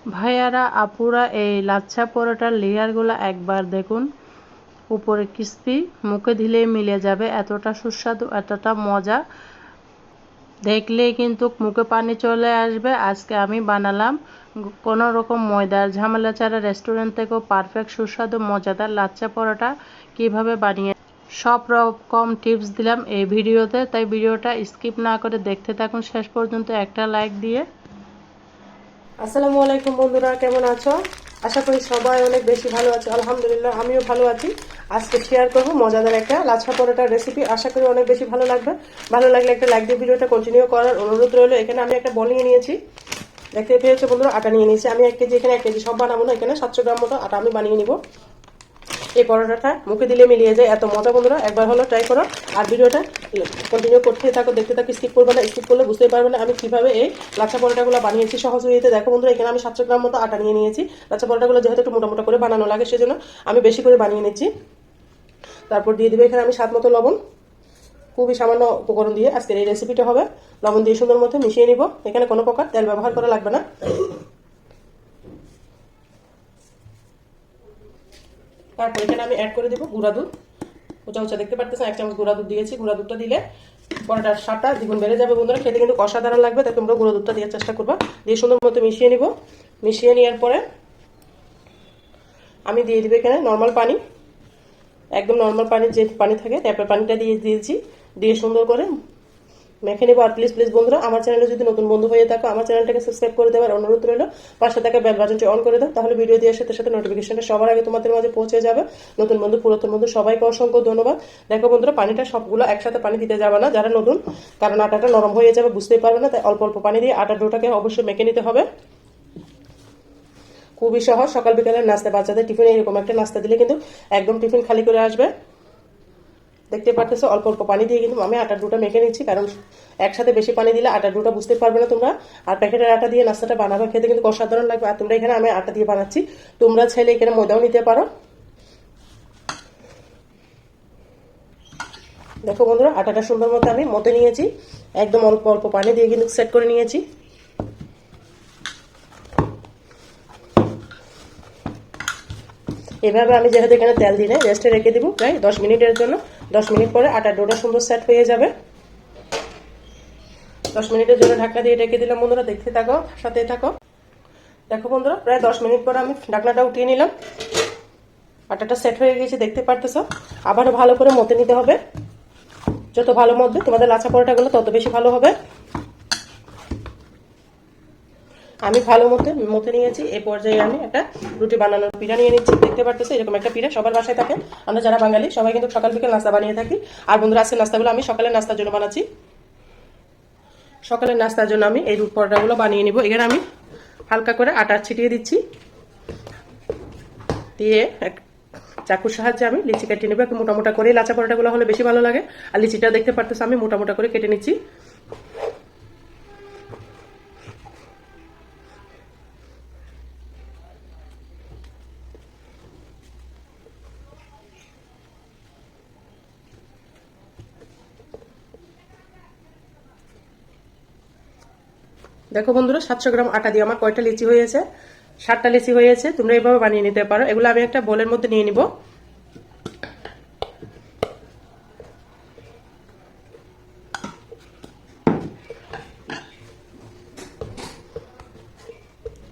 ভাইয়ারা আপুরা এই লাচ্ছা পরোটার লেয়ারগুলো একবার দেখুন, উপরে ক্রিস্পি, মুখে দিলেই মিলে যাবে, এতটা সুস্বাদু এতটা মজা, দেখলেই কিন্তু মুখে পানি চলে আসবে। আজকে আমি বানালাম কোনো রকম ময়দার ঝামেলা ছাড়া রেস্টুরেন্ট থেকেও পারফেক্ট সুস্বাদু মজাদার লাচ্ছা পরোটা কিভাবে বানিয়ে সব রকম টিপস দিলাম এই ভিডিওতে, তাই ভিডিওটা স্কিপ না করে দেখতে থাকুন শেষ পর্যন্ত একটা লাইক দিয়ে। আসসালামু আলাইকুম বন্ধুরা, কেমন আছো? আশা করি সবাই অনেক বেশি ভালো আছো। আলহামদুলিল্লাহ আমিও ভালো আছি। আজকে শেয়ার করবো মজাদার একটা লাচ্ছা পরোটার রেসিপি। আশা করি অনেক বেশি ভালো লাগবে। ভালো লাগলে একটা লাইক দিয়ে ভিডিওটা কন্টিনিউ করার অনুরোধ রইল। এখানে আমি একটা বল নিয়ে নিয়েছি, দেখতে পেয়েছো বন্ধুরা। আটা নিয়ে নিয়েছি আমি 1 কেজি। এখানে 1 কেজি সব বানাবো না, এখানে 700 গ্রাম মতো আটা আমি বানিয়ে নিব। এই পরোটাটা মুখে দিলে মিলিয়ে যায়, এত মজা বন্ধুরা। একবার হলো ট্রাই করো আর ভিডিওটা কন্টিনিউ করতে থাকো, দেখতে থাকো, স্কিপ করবে না। স্কিপ করলে বুঝতেই পারবে না আমি কিভাবে এই লাচ্ছা পরোটাগুলো বানিয়েছি সহজ ওয়েতে। দেখো বন্ধুরা, এখানে আমি 700 গ্রাম মতো আটা নিয়ে নিয়েছি। লাচ্ছা পরোটাগুলো যেহেতু একটু মোটা মোটা করে বানানো লাগে, সেজন্য আমি বেশি করে বানিয়ে নিচ্ছি। তারপর দিয়ে দিবে এখানে আমি স্বাদ মতো লবণ। খুবই সামান্য উপকরণ দিয়ে আজকের এই রেসিপিটা হবে। লবণ দিয়ে সুন্দর মতো মিশিয়ে নিব। এখানে কোনো প্রকার তেল ব্যবহার করা লাগবে না। তারপর এখানে আমি অ্যাড করে দিব গুঁড়া দুধ। উঁচা উঁচা দেখতে পারতেছেন, 1 চামচ গুঁড়া দুধ দিয়েছি। গুঁড়া দুধটা দিলে পরোটার স্বাদটা দ্বিগুণ বেড়ে যাবে বন্ধুরা, খেতে কিন্তু অসাধারণ লাগবে। তাই তোমরা গুঁড়া দুধটা দেওয়ার চেষ্টা করবা। দিয়ে সুন্দর মতো মিশিয়ে নিব। মিশিয়ে নেওয়ার পরে আমি দিয়ে দিব এখানে নর্মাল পানি, একদম নর্মাল পানি, যে পানি থাকে ট্যাপের পানিটা দিয়ে দিয়েছি। দিয়ে সুন্দর করে মেখে নেবো। আর প্লিজ প্লিজ বন্ধুরা, আমার চ্যানেলে যদি নতুন বন্ধু হয়ে থাকো, আমার চ্যানেলটাকে সাবস্ক্রাইব করে দেওয়ার অনুরোধ রইল। পাশে থাকা বেল বাটনটি অন করে দাও, তাহলে ভিডিও দেওয়ার সাথে সাথে নোটিফিকেশনটা সবার আগে তোমাদের মাঝে পৌঁছে যাবে। নতুন বন্ধু পুরাতন বন্ধু সবাইকে অসংখ্য ধন্যবাদ। দেখো বন্ধুরা, পানিটা সবগুলো একসাথে পানি দিতে যাবে না যারা নতুন, কারণ আটাটা নরম হয়ে যাবে, বুঝতেই পারবে না। তাই অল্প অল্প পানি দিয়ে আটার ডোটাকে অবশ্যই মেখে নিতে হবে। খুবই সহজ, সকাল বিকালের নাস্তা, বাচ্চাদের টিফিনে এরকম একটা নাস্তা দিলে কিন্তু একদম টিফিন খালি করে আসবে। দেখতে পারতেছো অল্প অল্প পানি দিয়ে কিন্তু আমি আটার ডোটা মেখে নিচ্ছি, কারণ একসাথে বেশি পানি দিলে আটার ডোটা বুঝতে পারবে না তোমরা। আর প্যাকেটের আটা দিয়ে নাস্তাটা বানাবে, খেতে কিন্তু অসাধারণ লাগবে। আর তোমরা এখানে আমি আটা দিয়ে বানাচ্ছি, তোমরা চাইলে এখানে ময়দাও নিতে পারো। দেখো বন্ধুরা, আটাটা সুন্দর মতো আমি মতে নিয়েছি, একদম অল্প অল্প পানি দিয়ে কিন্তু সেট করে নিয়েছি। এভাবে আমি যেহেতু এখানে তেল দিই না, রেস্টে রেখে দিব প্রায় 10 মিনিটের জন্য। 10 মিনিট পরে আটার ডোটা সুন্দর সেট হয়ে যাবে। 10 মিনিটের জন্য ঢাকনা দিয়ে রেখে দিলাম বন্ধুরা, দেখতে থাকো, সাথে থাকো। দেখো বন্ধুরা, প্রায় 10 মিনিট পরে আমি ঢাকনাটা উঠিয়ে নিলাম। আটাটা সেট হয়ে গেছে, দেখতে পারতেছো। আবারও ভালো করে মতে নিতে হবে। যত ভালো মধ্যে তোমাদের লাচ্ছা পরোটাগুলো তত বেশি ভালো হবে। আমি ভালো মতে নিয়েছি। এই পর্যায়ে আমি একটা রুটি বানানোর পিঠা নিয়ে নিচ্ছি। দেখতে পারতেছি এরকম একটা পিঠা সবার বাসায় থাকে। আমরা যারা বাঙালি সবাই কিন্তু সকাল বিকেল নাস্তা বানিয়ে থাকি। আর বন্ধুরা, আজকের নাস্তাগুলো আমি সকালের নাস্তার জন্য বানাচ্ছি। সকালের নাস্তার জন্য আমি এই রুটি পরোটাগুলো বানিয়ে নিব। এখানে আমি হালকা করে আটা ছিটিয়ে দিচ্ছি, দিয়ে চাকুর সাহায্যে আমি লিচি কেটে নেবো। একটু মোটা মোটা করে লাচ্ছা পরোটাগুলো হলে বেশি ভালো লাগে। আর লিচিটা দেখতে পারতেছি আমি মোটা মোটা করে কেটে নিচ্ছি। দেখো বন্ধুরা, 700 গ্রাম আটা দিয়ে আমার কয়টা লিচি হয়েছে? 7টা লিচি হয়েছে। তোমরা এইভাবে বানিয়ে নিতে পারো। এগুলো আমি একটা বোলের মধ্যে নিয়ে নিব।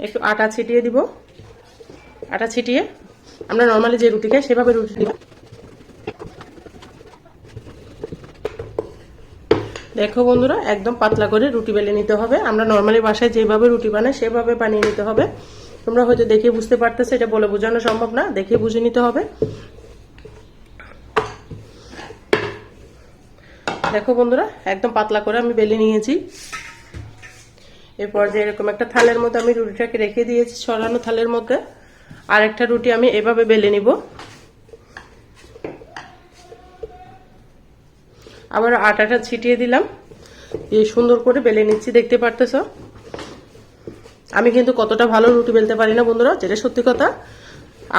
একটু আটা ছিটিয়ে দিব। আটা ছিটিয়ে আমরা নর্মালি যে রুটি খাই সেভাবে রুটি দিব। দেখো বন্ধুরা, একদম পাতলা করে রুটি বেলে নিতে হবে। আমরা নর্মালি বাসায় যেভাবে রুটি বানাই সেভাবে বানিয়ে নিতে হবে। তোমরা হয়তো দেখে বুঝতে পারতেছো, এটা বলে বোঝানো সম্ভব না, দেখে বুঝে নিতে হবে। দেখো বন্ধুরা, একদম পাতলা করে আমি বেলে নিয়েছি। এরপর যে এরকম একটা থালের মধ্যে আমি রুটিটাকে রেখে দিয়েছি, ছড়ানো থালের মধ্যে। আর একটা রুটি আমি এভাবে বেলে নিব। আবার আটাটা ছিটিয়ে দিলাম, দিয়ে সুন্দর করে বেলে নিচ্ছি। দেখতে পারতেছো আমি কিন্তু কতটা ভালো রুটি বেলতে পারি না বন্ধুরা, যেটা সত্যি কথা।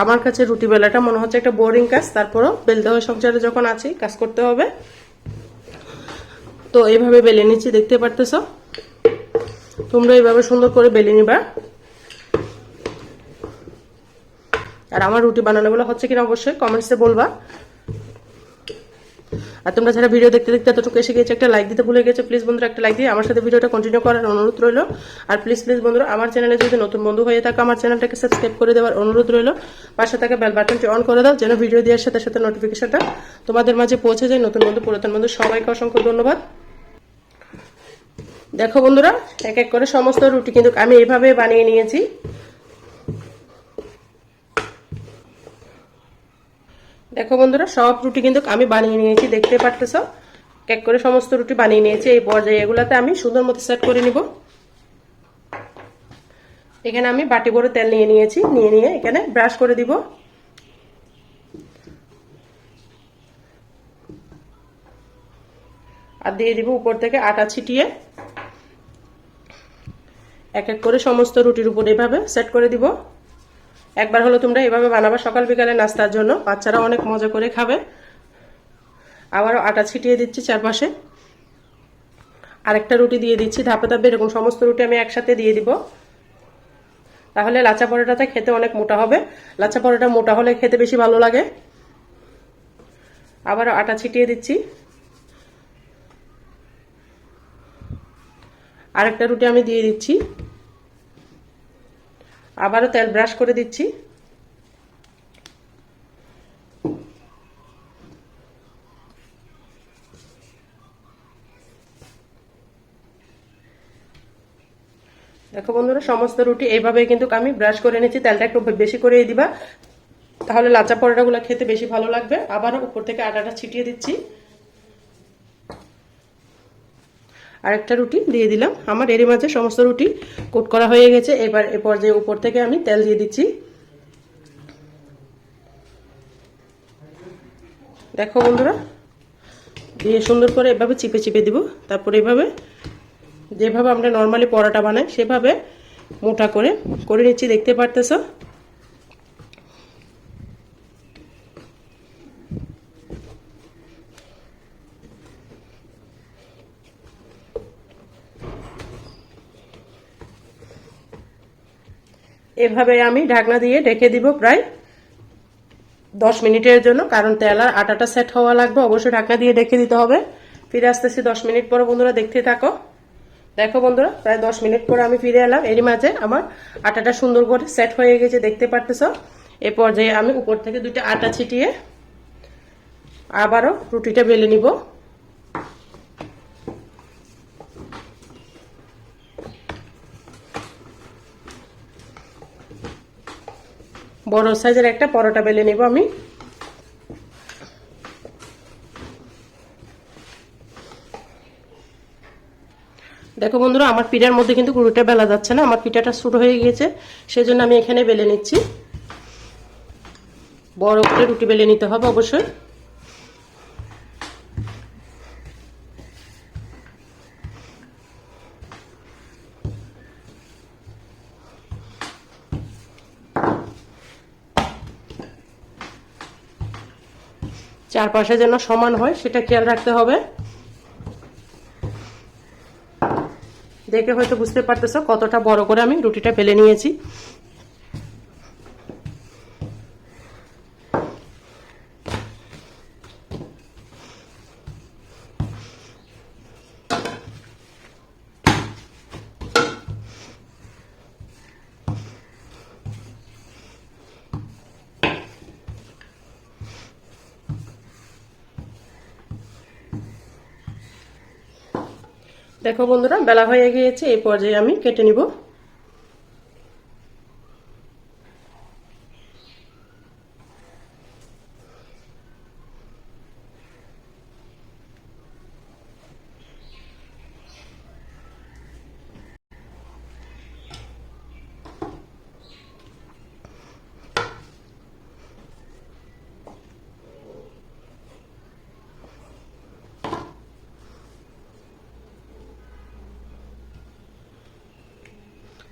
আমার কাছে রুটি বেলাটা মনে হচ্ছে একটা বোরিং কাজ, তারপরও বেলতে হয়, সংসারে যখন আছি কাজ করতে হবে। তো এইভাবে বেলে নিচ্ছি, দেখতে পারতেছো। তোমরা এইভাবে সুন্দর করে বেলে নিবা। আর আমার রুটি বানানোগুলো হচ্ছে কিনা অবশ্যই কমেন্টসে বলবা। আর তোমরা যারা ভিডিও দেখতে দেখতে এতটুকু এসে গেছে একটা লাইক দিতে ভুলে গেছো, প্লিজ বন্ধুরা একটা লাইক দিয়ে আমার সাথে ভিডিওটা কন্টিনিউ করার অনুরোধ রইল। আর প্লিজ বন্ধুরা আমার চ্যানেলে যদি নতুন বন্ধু হয়ে থাকো আমার চ্যানেলটাকে সাবস্ক্রাইব করে দেওয়ার অনুরোধ রইল। পাশে থাকা বেল বাটনটি অন করে দাও যেন ভিডিও দেওয়ার সাথে সাথে নোটিফিকেশনটা তোমাদের মাঝে পৌঁছে যায়। নতুন বন্ধু পুরাতন বন্ধু সবাইকে অসংখ্য ধন্যবাদ। দেখো বন্ধুরা, এক এক করে সমস্ত রুটি কিন্তু আমি এইভাবে বানিয়ে নিয়েছি। দেখো বন্ধুরা, সব রুটি কিন্তু আমি বানিয়ে নিয়েছি, দেখতে পারতেছো এক করে সমস্ত রুটি বানিয়ে নিয়েছি। এই পর্যায়ে এগুলাতে আমি সুন্দর মতো সেট করে নিব। এখানে আমি বাটি ভরে তেল নিয়ে নিয়েছি, নিয়ে এখানে ব্রাশ করে দিব। আর দিয়ে দিব উপর থেকে আটা ছিটিয়ে। এক এক করে সমস্ত রুটির উপর এভাবে সেট করে দিব। একবার হলো তোমরা এভাবে বানাবা সকাল বিকালে নাস্তার জন্য, বাচ্চারা অনেক মজা করে খাবে। আবারও আটা ছিটিয়ে দিচ্ছি চারপাশে। আরেকটা রুটি দিয়ে দিচ্ছি ধাপে ধাপে, এরকম সমস্ত রুটি আমি একসাথে দিয়ে দিব। তাহলে লাচা পরোটাটা খেতে অনেক মোটা হবে। লাচা পরোটা মোটা হলে খেতে বেশি ভালো লাগে। আবারও আটা ছিটিয়ে দিচ্ছি। আরেকটা রুটি আমি দিয়ে দিচ্ছি। আবারও তেল ব্রাশ করে দিচ্ছি। দেখো বন্ধুরা, সমস্ত রুটি এইভাবে কিন্তু আমি ব্রাশ করে নিচ্ছি। তেলটা একটু বেশি করে দিবা, তাহলে লাচা পরোটাগুলো খেতে বেশি ভালো লাগবে। আবারও উপর থেকে আটাটা ছিটিয়ে দিচ্ছি। আরেকটা রুটি দিয়ে দিলাম। আমার এরই মাঝে সমস্ত রুটি কোট করা হয়ে গেছে। এবার এ পর্যায়ে উপর থেকে আমি তেল দিয়ে দিচ্ছি। দেখো বন্ধুরা, দিয়ে সুন্দর করে এভাবে চিপে চিপে দিব। তারপর এভাবে যেভাবে আমরা নর্মালি পরোটা বানাই সেভাবে মোটা করে করে নিচ্ছি, দেখতে পারতেছো। এভাবে আমি ঢাকনা দিয়ে ঢেকে দিব প্রায় 10 মিনিটের জন্য, কারণ তেল আর আটাটা সেট হওয়া লাগবে। অবশ্যই ঢাকনা দিয়ে ঢেকে দিতে হবে। ফিরে আসতেছি 10 মিনিট পরে। বন্ধুরা দেখতে থাকো। দেখো বন্ধুরা, প্রায় 10 মিনিট পরে আমি ফিরে এলাম। এরই মাঝে আমার আটাটা সুন্দর করে সেট হয়ে গেছে, দেখতে পারতেছো। এ পর্যায়ে আমি উপর থেকে দুইটা আটা ছিটিয়ে আবারও রুটিটা বেলে নিব। বড় সাইজের একটা পরোটা বেলে নিব আমি। দেখো বন্ধুরা, আমার পিঠার মধ্যে কিন্তু রুটিটা বেলা যাচ্ছে না, আমার পিঠাটা ছোট হয়ে গিয়েছে, সেজন্য আমি এখানে বেলে নিচ্ছি। বড় করে রুটি বেলে নিতে হবে অবশ্যই। চারপাশে যেন সমান হয় সেটা খেয়াল রাখতে হবে। দেখে হয়তো বুঝতে পারতেছো কতটা বড় করে আমি রুটিটা বেলে নিয়েছি। দেখো বন্ধুরা, বেলা হয়ে গিয়েছে। এই পর্যায়ে আমি কেটে নিব।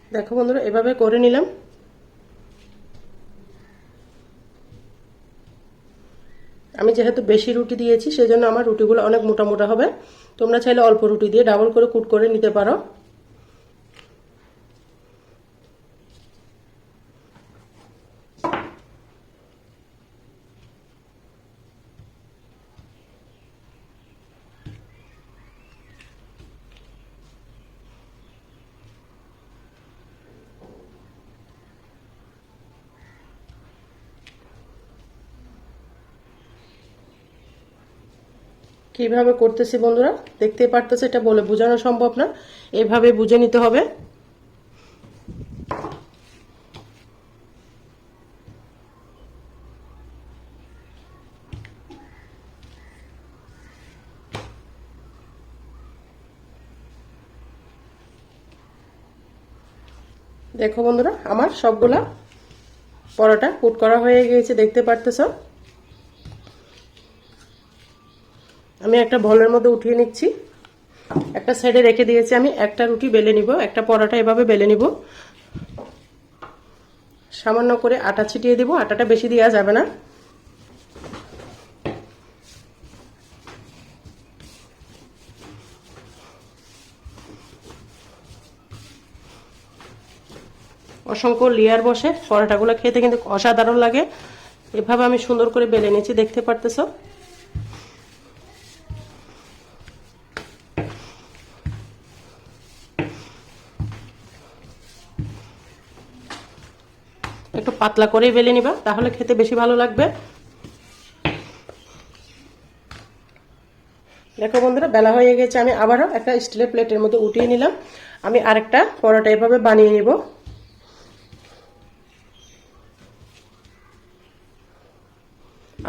দেখো বন্ধুরা, এভাবে করে নিলাম। আমি যেহেতু বেশি রুটি দিয়েছি সেজন্য আমার রুটিগুলো অনেক মোটা মোটা হবে। তোমরা চাইলে অল্প রুটি দিয়ে ডাবল করে কুট করে নিতে পারো। কিভাবে করতেছি বন্ধুরা দেখতেই পারতেছে, এটা বলে বোঝানো সম্ভব না, এভাবে বুঝে নিতে হবে। দেখো বন্ধুরা আমার সবগুলা পরোটা কুট করা হয়ে গিয়েছে, দেখতে পারতেছো। আমি একটা বলের মধ্যে উঠিয়ে নিচ্ছি, একটা সাইডে রেখে দিয়েছি। আমি একটা রুটি বেলে নিব, একটা পরোটা এভাবে বেলে নিব। সামান্য করে আটা ছিটিয়ে দিব, আটাটা বেশি দেওয়া যাবে না। অসংখ্য লেয়ার বসে, পরোটাগুলো খেতে কিন্তু অসাধারণ লাগে। এভাবে আমি সুন্দর করে বেলে নিয়েছি, দেখতে পারতেছো। একটু পাতলা করেই বেলে নিবা, তাহলে খেতে বেশি ভালো লাগবে। দেখো বন্ধুরা বেলা হয়ে গেছে, আমি আবারও একটা স্টিলের প্লেটের মধ্যে উঠিয়ে নিলাম। আমি আরেকটা পরোটা এভাবে বানিয়ে নিব।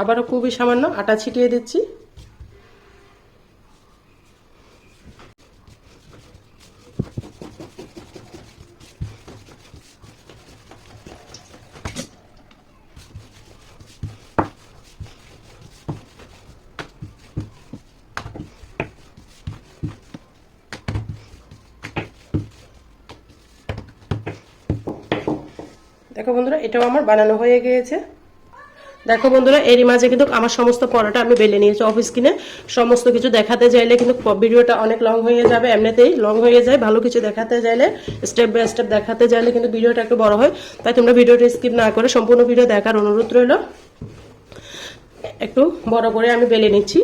আবারও খুবই সামান্য আটা ছিটিয়ে দিচ্ছি। দেখো বন্ধুরা এটাও আমার বানানো হয়ে গিয়েছে। দেখো বন্ধুরা এরই মাঝে কিন্তু আমার সমস্ত পরোটা আমি বেলে নিয়েছি। অফিস কিনে সমস্ত কিছু দেখাতে চাইলে কিন্তু ভিডিওটা অনেক লং হয়ে যাবে, এমনিতেই লং হয়ে যায়। ভালো কিছু দেখাতে চাইলে, স্টেপ বাই স্টেপ দেখাতে চাইলে কিন্তু ভিডিওটা একটু বড় হয়। তাই তোমরা ভিডিওটা স্কিপ না করে সম্পূর্ণ ভিডিও দেখার অনুরোধ রইল। একটু বড় করে আমি বেলে নিচ্ছি।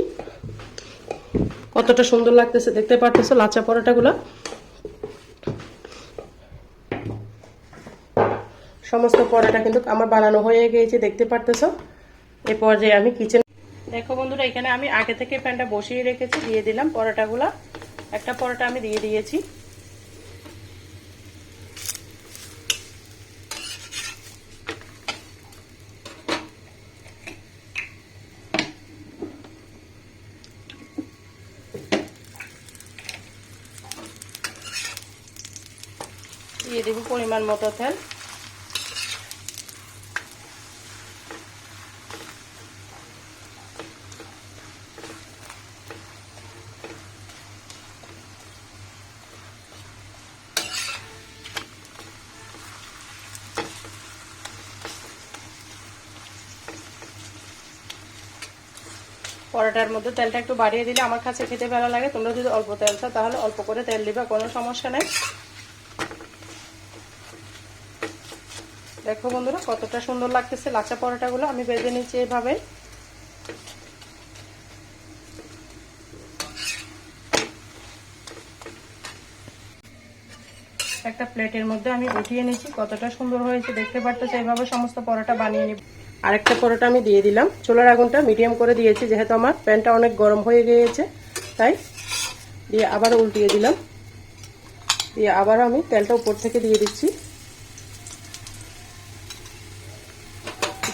কতটা সুন্দর লাগতেছে দেখতে পারতেছো লাচ্ছা পরোটাগুলো। সমস্ত পরোটা কিন্তু আমার বানানো হয়ে গিয়েছে, দেখতে পারতেছো। এরপর যে আমি কিচেন, দেখো বন্ধুরা এখানে আমি আগে থেকে প্যানটা বসিয়ে রেখেছি, দিয়ে দিলাম পরোটাগুলো। একটা পরোটা আমি দিয়ে দিয়েছি। দিয়ে দেব পরিমাণ মতো তেল। পরোটার মধ্যে তেলটা একটু বাড়িয়ে দিলে আমার কাছে খেতে ভালো লাগে। তোমরা যদি অল্প তেল চাও তাহলে অল্প করে তেল দিবা, কোনো সমস্যা নেই। দেখো বন্ধুরা কতটা সুন্দর লাগতেছে লাচ্ছা পরোটাগুলো। আমি ভেজে নিচ্ছি এভাবে। একটা প্লেটের মধ্যে আমি উঠিয়ে নিচ্ছি, কতটা সুন্দর হয়েছে দেখতে পারতেছো। এইভাবে সমস্ত পরোটা বানিয়ে নিব। আরেকটা পরোটা আমি দিয়ে দিলাম। চুলার আগুনটা মিডিয়াম করে দিয়েছি, যেহেতু আমার প্যানটা অনেক গরম হয়ে গিয়েছে তাই। দিয়ে আবার উল্টিয়ে দিলাম, দিয়ে আবার আমি তেলটা উপর থেকে দিয়ে দিচ্ছি।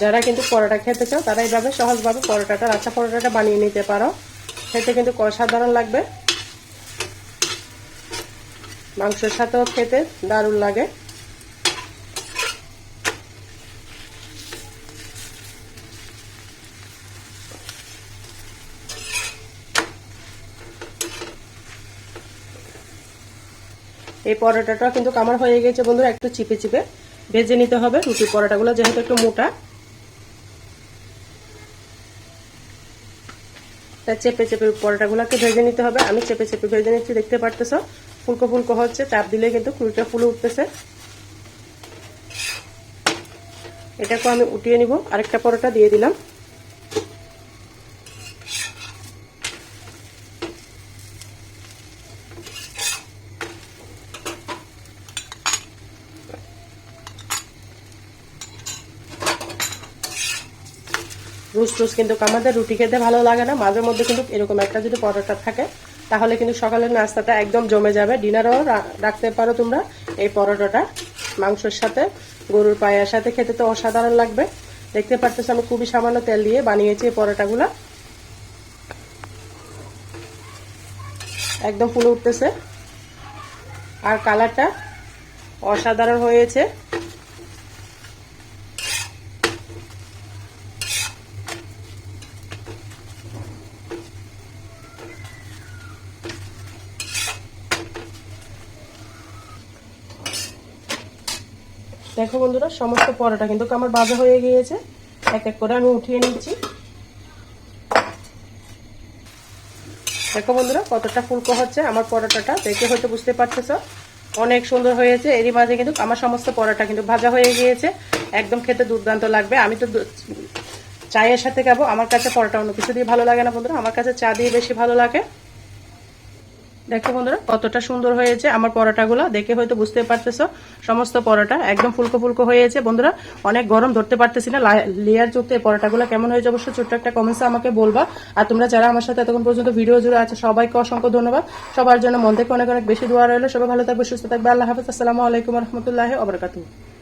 যারা কিন্তু পরোটা খেতে চাও তারা এইভাবে সহজভাবে পরোটাটা লাচ্ছা পরোটাটা বানিয়ে নিতে পারো। খেতে কিন্তু অসাধারণ লাগবে, মাংসের সাথেও খেতে দারুণ লাগে। এই পরোটাটা কিন্তু আমার হয়ে গেছে বন্ধুরা। একটু চিপে চিপে ভেজে নিতে হবে রুটি পরোটাগুলো, যেহেতু একটু মোটা, তাই চেপে চেপে পরোটাগুলোকে ভেজে নিতে হবে। আমি চেপে চেপে ভেজে নিচ্ছি, দেখতে পারতেছো ফুলকো ফুলকো হচ্ছে। চাপ দিলে কিন্তু রুটিটা ফুলে উঠতেছে। এটাকে আমি উঠিয়ে নিব। আরেকটা পরোটা দিয়ে দিলাম। রোজ রোজ কিন্তু আমাদের রুটি খেতে ভালো লাগে না, মাঝে মধ্যে কিন্তু এরকম একটা যদি পরোটা থাকে তাহলে কিন্তু সকালের নাস্তাটা একদম জমে যাবে। ডিনারও রাখতে পারো তোমরা এই পরোটাটা মাংসের সাথে, গরুর পায়ের সাথে খেতে তো অসাধারণ লাগবে। দেখতে পারতেছো আমি খুবই সামান্য তেল দিয়ে বানিয়েছি এই পরোটাগুলো, একদম ফুলে উঠতেছে আর কালারটা অসাধারণ হয়েছে। দেখো বন্ধুরা, সমস্ত পরোটা কিন্তু আমার ভাজা হয়ে গিয়েছে, এক এক করে আমি উঠিয়ে নিচ্ছি। দেখো বন্ধুরা কতটা ফুলকো হচ্ছে আমার পরোটাটা, দেখে হয়তো বুঝতে পারতেছো অনেক সুন্দর হয়েছে। এরই মাঝে কিন্তু আমার সমস্ত পরোটা কিন্তু ভাজা হয়ে গিয়েছে, একদম খেতে দুর্দান্ত লাগবে। আমি তো চায়ের সাথে খাবো, আমার কাছে পরোটা অন্য কিছু দিয়ে ভালো লাগে না বন্ধুরা, আমার কাছে চা দিয়ে বেশি ভালো লাগে। দেখো বন্ধুরা কতটা সুন্দর হয়েছে আমার পরোটাগুলো, দেখে হয়তো বুঝতে পারতেছো সমস্ত পরোটা একদম ফুলকো ফুলকো হয়েছে। বন্ধুরা অনেক গরম, ধরতে পারতেছি না, লেয়ার যুক্ত এই পরোটাগুলো কেমন হয়েছে অবশ্যই ছোট্ট একটা কমেন্টসে আমাকে বলবা। আর তোমরা যারা আমার সাথে এতক্ষণ পর্যন্ত ভিডিও জুড়ে আছে সবাইকে অসংখ্য ধন্যবাদ। সবার জন্য মন থেকে অনেক অনেক বেশি দোয়া রইলো। সবাই ভালো থাকবে, সুস্থ থাকবে। আল্লাহ হাফেজ। আসসালামু আলাইকুম রহমতুল্লাহি ওয়া বারাকাতুহু।